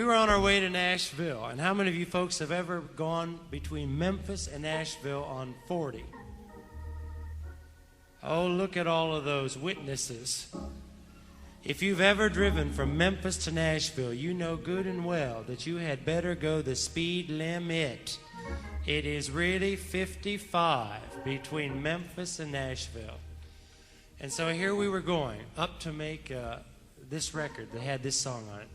were on our way to Nashville. And how many of you folks have ever gone between Memphis and Nashville on 40? Oh, look at all of those witnesses. If you've ever driven from Memphis to Nashville, you know good and well that you had better go the speed limit. It is really 55 between Memphis and Nashville. And so here we were going up to make this record that had this song on it.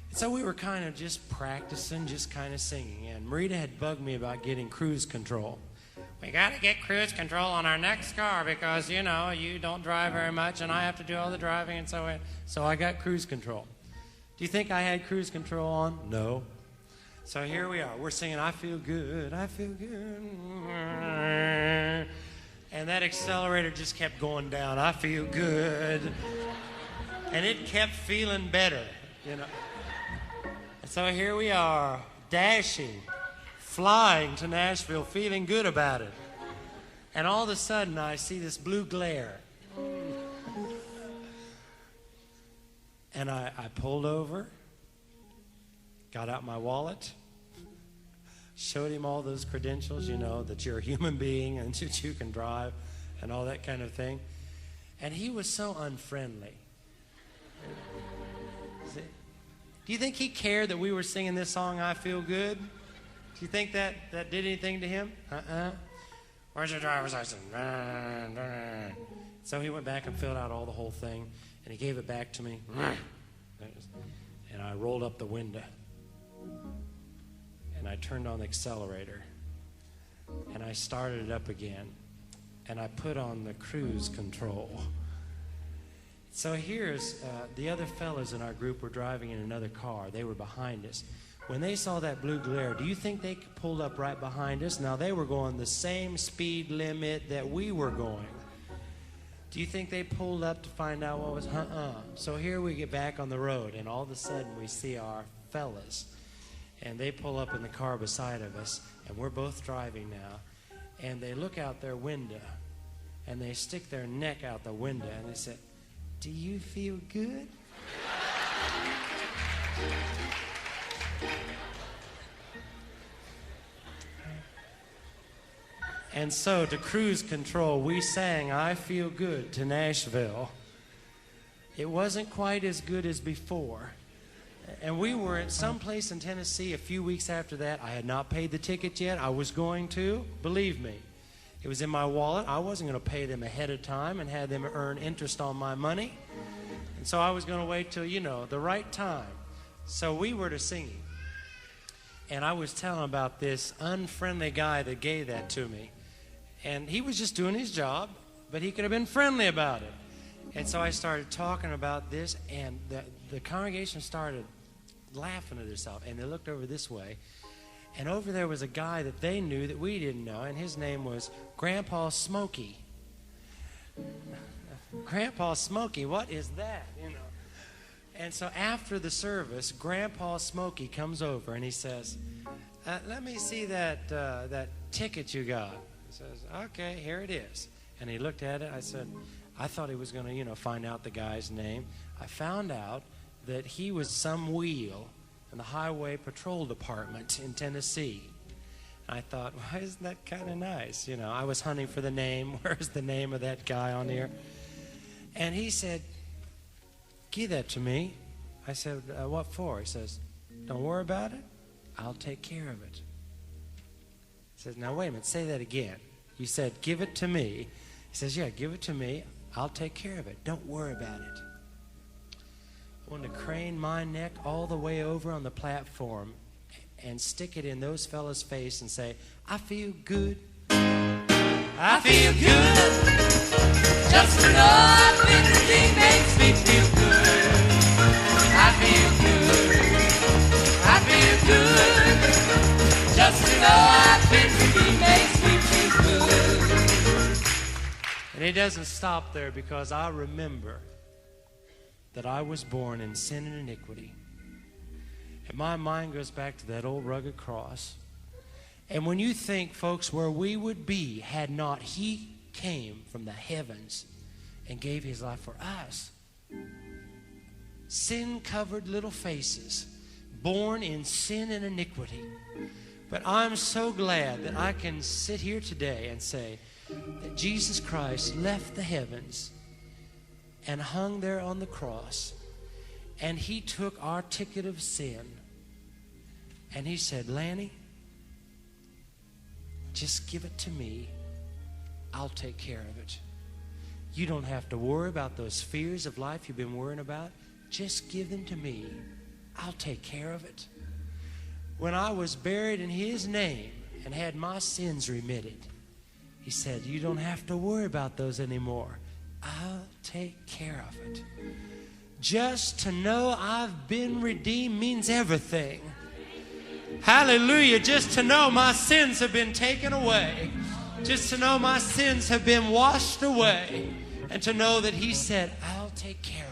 And so we were kind of just practicing, just kind of singing. And Marita had bugged me about getting cruise control. We got to get cruise control on our next car because, you know, you don't drive very much and I have to do all the driving and so on. So I got cruise control. Do you think I had cruise control on? No. So here we are. We're singing, I feel good, I feel good. And that accelerator just kept going down. I feel good. And it kept feeling better, you know. And so here we are, dashing, flying to Nashville, feeling good about it. And all of a sudden, I see this blue glare. And I pulled over, got out my wallet, showed him all those credentials, you know, that you're a human being and that you can drive and all that kind of thing. And he was so unfriendly. Do you think he cared that we were singing this song, I Feel Good? Do you think that did anything to him? Where's your driver's license? So he went back and filled out all the whole thing, and he gave it back to me. And I rolled up the window, and I turned on the accelerator, and I started it up again, and I put on the cruise control. So here's the other fellas in our group were driving in another car. They were behind us. When they saw that blue glare, do you think they pulled up right behind us? Now, they were going the same speed limit that we were going. Do you think they pulled up to find out what was? So here we get back on the road, and all of a sudden we see our fellas. And they pull up in the car beside of us, and we're both driving now. And they look out their window, and they stick their neck out the window, and they say, "Do you feel good?" And so to cruise control, we sang I Feel Good to Nashville. It wasn't quite as good as before. And we were at some place in Tennessee a few weeks after that. I had not paid the ticket yet. I was going to, believe me. It was in my wallet. I wasn't going to pay them ahead of time and have them earn interest on my money. And so I was going to wait till, you know, the right time. So we were to singing. And I was telling about this unfriendly guy that gave that to me. And he was just doing his job, but he could have been friendly about it. And so I started talking about this, and the congregation started laughing at themselves. And they looked over this way. And over there was a guy that they knew that we didn't know, and his name was Grandpa Smokey. Grandpa Smokey, what is that? You know. And so after the service, Grandpa Smokey comes over and he says, "Let me see that ticket you got." He says, "Okay, here it is." And he looked at it. I said, I thought he was going to, you know, find out the guy's name. I found out that he was some wheel in the Highway Patrol Department in Tennessee. I thought, well, isn't that kind of nice? You know, I was hunting for the name. Where's the name of that guy on here? And he said, "Give that to me." I said, "What for?" He says, "Don't worry about it. I'll take care of it." He says, "Now, wait a minute. Say that again. You said, give it to me." He says, "Yeah, give it to me. I'll take care of it. Don't worry about it." I wanted to crane my neck all the way over on the platform and stick it in those fellas' face and say, "I feel good. I feel good. Just enough energy makes me feel good. I feel good. I feel good. Just enough energy makes me feel good." And it doesn't stop there, because I remember that I was born in sin and iniquity. And my mind goes back to that old rugged cross. And when you think, folks, where we would be had not He came from the heavens and gave His life for us. Sin-covered little faces, born in sin and iniquity. But I'm so glad that I can sit here today and say that Jesus Christ left the heavens and hung there on the cross, and he took our ticket of sin, and he said, Lanny, just give it to me. I'll take care of it. You don't have to worry about those fears of life you've been worrying about. Just give them to me. I'll take care of it. When I was buried in his name and had my sins remitted, he said, you don't have to worry about those anymore. I'll take care of it. Just to know I've been redeemed means everything. Hallelujah. Just to know my sins have been taken away. Just to know my sins have been washed away. And to know that he said, I'll take care